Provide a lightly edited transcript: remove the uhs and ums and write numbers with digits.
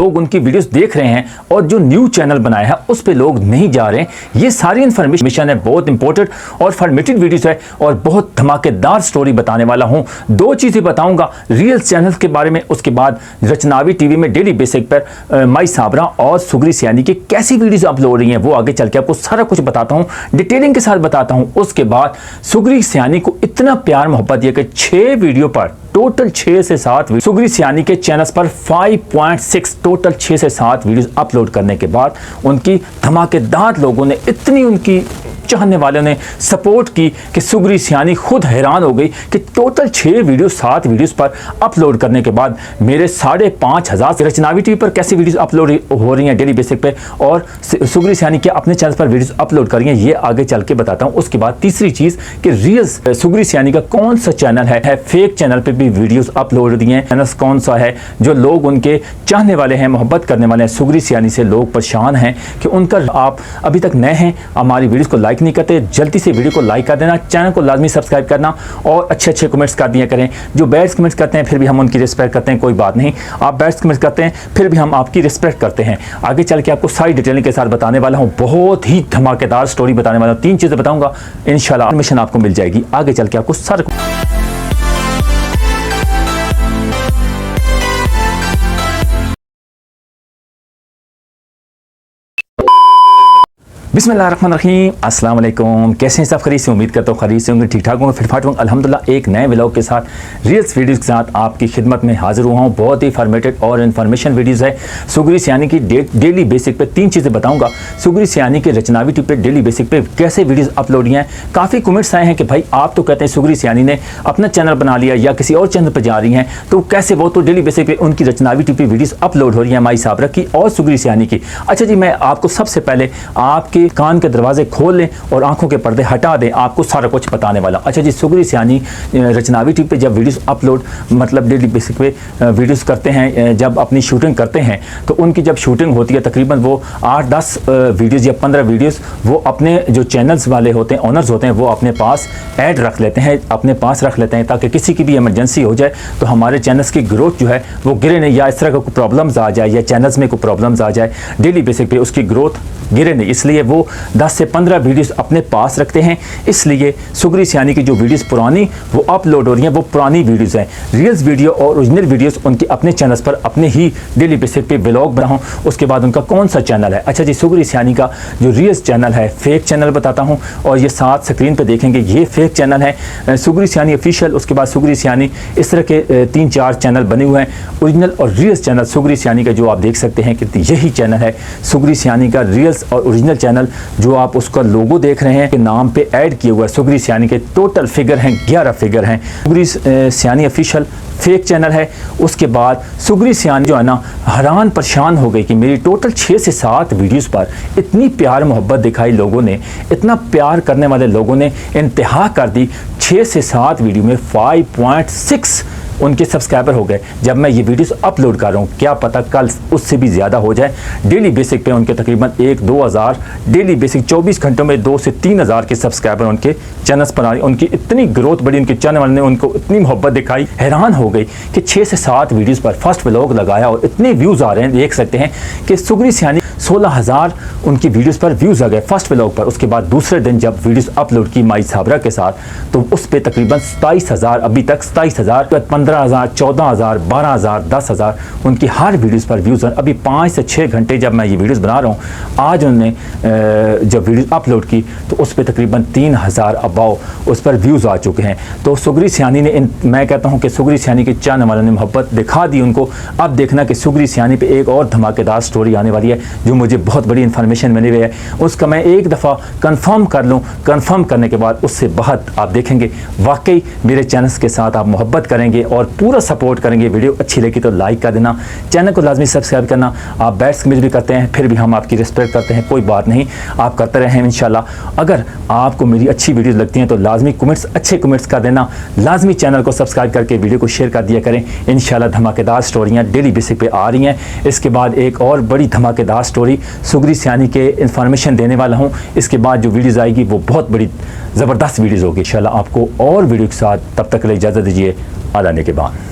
लोग उनकी वीडियोस देख रहे हैं और जो न्यू चैनल बनाया है उस पे लोग नहीं जा रहे हैं। ये सारी इन्फॉर्मेशन है, बहुत इंपॉर्टेंट और इन्फॉर्मेटिव वीडियोस है और बहुत धमाकेदार स्टोरी बताने वाला हूं। दो चीज़ें बताऊंगा, रियल चैनल के बारे में, उसके बाद रचनावी टीवी में डेली बेसिक पर माई साबरा और सुगरी सियानी की कैसी वीडियोस अपलोड हो रही हैं वो आगे चल के आपको सारा कुछ बताता हूँ, डिटेलिंग के साथ बताता हूँ। उसके बाद सुगरी सियानी को इतना प्यार मोहब्बत दिया कि 6 वीडियो पर टोटल 6 से 7 सुगरी सियानी के चैनल पर 5.6 टोटल 6 से 7 वीडियोस अपलोड करने के बाद उनकी धमाकेदार लोगों ने इतनी उनकी चाहने वालों ने सपोर्ट की कि सुगरी सियानी खुद हैरान हो गई कि टोटल 6 वीडियो 7 वीडियोस पर अपलोड करने के बाद मेरे 5,500 रचनावी टीवी पर कैसी वीडियोस अपलोड हो रही हैं डेली बेसिक पे और सुगरी सियानी के अपने चैनल पर वीडियोस अपलोड कर रही हैं, ये आगे चल के बताता हूँ। उसके बाद तीसरी चीज़ कि रियल सुगरी सियानी का कौन सा चैनल है फेक चैनल पर भी वीडियोज़ अपलोड दिए हैं, चैनल कौन सा है जो लोग उनके चाहने वाले हैं, मोहब्बत करने वाले हैं। सुगरी सियानी से लोग परेशान हैं कि उनका आप अभी तक नए हैं, हमारी वीडियोस को लाइक नहीं करते, जल्दी से वीडियो को लाइक कर देना, चैनल को लाजमी सब्सक्राइब करना और अच्छे कमेंट्स कर दिया करें। जो बैड कमेंट्स करते हैं फिर भी हम उनकी रिस्पेक्ट करते हैं, कोई बात नहीं। आप बैड कमेंट्स करते हैं फिर भी हम आपकी रिस्पेक्ट करते हैं। आगे चल के आपको सारी डिटेलिंग के साथ बताने वाला हूँ, बहुत ही धमाकेदार स्टोरी बताने वाला हूँ। 3 चीज़ें बताऊँगा, इंशाल्लाह इन्फॉर्मेशन आपको मिल जाएगी। आगे चल के आपको सारा बिस्मिल्लाहिर्रहमानिर्रहीम, अस्सलाम वालेकुम। कैसे हैं सब? खरीद से उम्मीद करता हूँ खरीद से होंगे, ठीक ठाक होंगे, फिटफाट होंगे अल्हम्दुलिल्लाह। एक नए व्लॉग के साथ रील्स वीडियोस के साथ आपकी खिदमत में हाजिर हुआ हूँ। बहुत ही इंफॉर्मेटिव और इन्फॉर्मेशन वीडियोस है। सुगरी सियानी की डेली बेसिक पे 3 चीज़ें बताऊँगा। सुगरी सियानी के रचनावी टीवी पे डेली बेसिक पे कैसे वीडियोज़ अपलोड किए हैं। काफ़ी कमेंट्स आए हैं कि भाई आप तो कहते हैं सुगरी सियानी ने अपना चैनल बना लिया या किसी और चैनल पर जा रही हैं, तो कैसे वो तो डेली बेसिक पे उनकी रचनावी टीवी पे वीडियोज़ अपलोड हो रही हैं, माई साबरा की और सुगरी सियानी की। अच्छा जी, मैं आपको सबसे पहले आपके कान के दरवाजे खोल लें और आंखों के पर्दे हटा दें, आपको सारा कुछ बताने वाला। अच्छा जी, सुगरी सियानी रचनावी टीवी पे जब वीडियोस अपलोड मतलब डेली बेसिक पे वीडियोस करते हैं, जब अपनी शूटिंग करते हैं तो उनकी जब शूटिंग होती है तकरीबन वो 8-10 वीडियोस या 15 वीडियोस वो अपने जो चैनल्स वाले होते हैं, ओनर्स होते हैं, वो अपने पास ऐड रख लेते हैं, अपने पास रख लेते हैं ताकि किसी की भी इमरजेंसी हो जाए तो हमारे चैनल्स की ग्रोथ जो है वो गिरे नहीं, या इस तरह का कोई प्रॉब्लम्स आ जाए या चैनल्स में कोई प्रॉब्लम्स आ जाए डेली बेसिक पे उसकी ग्रोथ गिरे नहीं, इसलिए वो 10 से 15 वीडियोस अपने पास रखते हैं। इसलिए सुगरी सियानी की जो वीडियोस पुरानी वो अपलोड हो रही हैं वो पुरानी वीडियोस हैं। रियल्स वीडियो और ओरिजिनल वीडियोस उनके अपने चैनल्स पर अपने ही डेली बेसिस पे व्लॉग बनाऊं। उसके बाद उनका कौन सा चैनल है। अच्छा जी, सुगरी सियानी का जो रियल्स चैनल है फेक चैनल बताता हूँ और ये साथ स्क्रीन पर देखेंगे, ये फेक चैनल है सुगरी सियानी ऑफिशियल। उसके बाद सुगरी सियानी इस तरह के 3-4 चैनल बने हुए हैं, ओरिजिनल और रियल्स चैनल सुगरी सियानी का जो आप देख सकते हैं कि यही चैनल है सुगरी सियानी का रियल्स और ओरिजिनल चैनल। जो आप उसका लोगो देख रहे हैं के नाम पे ऐड किया हुआ है सुगरी सियानी के टोटल फिगर हैं 11 फिगर हैं। सुगरी सियानी ऑफिशियल फेक चैनल है। उसके बाद सुगरी सियानी जो है ना हैरान परेशान हो गई कि मेरी टोटल 6 से 7 वीडियोस पर इतनी प्यार मोहब्बत दिखाई लोगों ने, इतना प्यार करने वाले लोगों ने इंतहा कर दी। 6 से 7 वीडियो में 5.6 उनके सब्सक्राइबर हो गए। जब मैं ये वीडियोस अपलोड कर रहा हूँ, क्या पता कल उससे भी ज़्यादा हो जाए। डेली बेसिक पे उनके तकरीबन 1-2 हज़ार डेली बेसिक 24 घंटों में 2 से 3 हज़ार के सब्सक्राइबर उनके चैनल्स पर आ रही। उनकी इतनी ग्रोथ बढ़ी, उनके चैनल वाले ने उनको इतनी मोहब्बत दिखाई, हैरान हो गई कि 6 से 7 वीडियोज़ पर फर्स्ट व्लॉग लगाया और इतने व्यूज़ आ रहे हैं। देख सकते हैं कि सुगरी सियानी 16,000 उनकी वीडियोस पर व्यूज़ आ गए फर्स्ट व्लॉग पर। उसके बाद दूसरे दिन जब वीडियोस अपलोड की माई साबरा के साथ तो उस पर तकरीबन 27,000, अभी तक 27,000, 15,000, 14,000, 12,000, 10,000 उनकी हर वीडियोस पर व्यूज़। अभी 5 से 6 घंटे जब मैं ये वीडियोस बना रहा हूँ, आज उन्होंने जब वीडियो अपलोड की तो उस पर तकरीबन 3,000 अबाव उस पर व्यूज़ आ चुके हैं। तो सुगरी सियानी ने मैं कहता हूँ कि सुगरी सियानी के चाहने वालों ने मोहब्बत दिखा दी उनको। अब देखना कि सुगरी सियानी पे एक और धमाकेदार स्टोरी आने वाली है जो मुझे बहुत बड़ी इन्फॉर्मेशन मिली हुई है। उसका मैं एक दफ़ा कंफर्म कर लूँ, कंफर्म करने के बाद उससे बाद आप देखेंगे वाकई मेरे चैनल्स के साथ आप मोहब्बत करेंगे और पूरा सपोर्ट करेंगे। वीडियो अच्छी लगी तो लाइक कर देना, चैनल को लाजमी सब्सक्राइब करना। आप बैड्स कमेंट भी करते हैं फिर भी हम आपकी रिस्पेक्ट करते हैं, कोई बात नहीं, आप करते रहें इंशाल्लाह। अगर आपको मेरी अच्छी वीडियोस लगती हैं तो लाजमी कमेंट्स, अच्छे कमेंट्स कर देना। लाजमी चैनल को सब्सक्राइब करके वीडियो को शेयर कर दिया करें। इंशाल्लाह धमाकेदार स्टोरियाँ डेली बेसिस पे आ रही हैं। इसके बाद एक और बड़ी धमाकेदार स्टोरी सुगरी सियानी के इन्फॉर्मेशन देने वाला हूँ। इसके बाद जो वीडियोज़ आएगी वो बहुत बड़ी ज़बरदस्त वीडियोज़ होगी इंशाल्लाह आपको और वीडियो के साथ। तब तक के लिए इजाज़त दीजिए, आने के बाद।